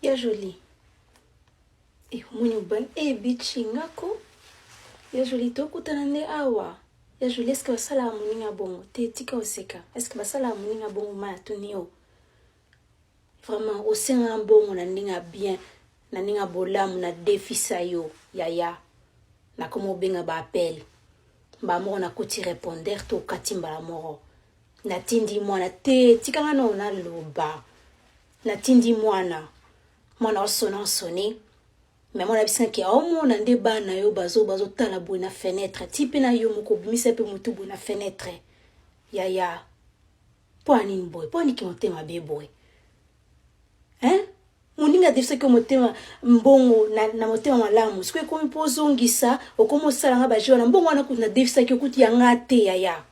Ya joli. Mwenye ban bichi ngako. Ya joli to kutanande awa. Ya joli eske basala muninga bongo. Te tika oseka. Eske basala muninga bongo ma tunio. Vraiment osenga bongo na ninga bien. Na ninga bolamu na defisa yo. Ya. Na komo benga ba appel. Ba moko na kuti répondeur to katimba la moro. Na tindi mwana te tika ngano na loba. Na tindi mwana osoni. Mais mon absent qui a au moins un débat na yo bazo tala boue na fenêtre. Tipe na yo moko bimise pe mutu boue na fenêtre. Ya. Poani boy, poani ki motema be boy. Muninga defisa ki motema mbongo na motema malamu. Sikwe komi pozongisa okomo sala nga bajiwa na mbongo wana kuna defisa ki okuti ya ngate ya.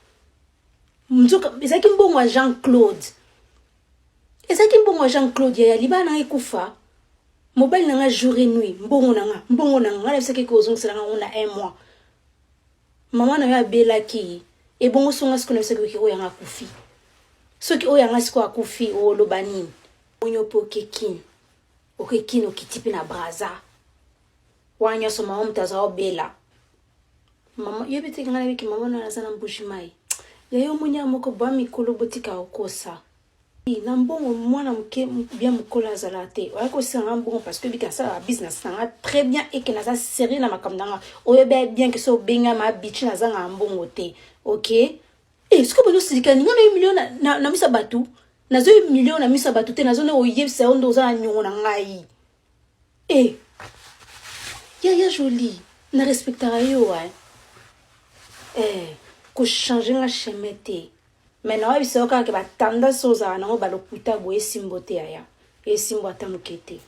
Mzoka ezaki mbongo wa Jean-Claude. Ezaki mbongo wa Jean-Claude ya libana ekufa. Mobile nanga jour et nuit mbongo nanga na bisaki ko zongisa nanga ona 1 mois. Mama na ya belaki e bongo songa siko na bisaki ko yanga kufi. Soki o yanga siko akufi o lobani. Onyo po kekin. O kekin o kitipi na braza. Wanya so mama mtaza o bela. Mama yebite ngana biki mama na nazana mbushimai. Yayo munya moko ba mikolo botika okosa. Na mbongo mwana mke bien mukola zalate. Oya ko sanga mbongo parce que bika ça business sanga très bien et que na ça sérieux na makamdanga. Oya bien que so benga ma bichi na zanga mbongo te. OK? Siko bono silika ninga na million na misa batu. Na zo million na misa batu te na zo na oye se ondo za nyongo na ngai. Ya joli. Na respectera yo ko changer la chemete. Maintenant, il faut que les tendance aux anneaux, le putain, boye simbote aya, et simbote mukete.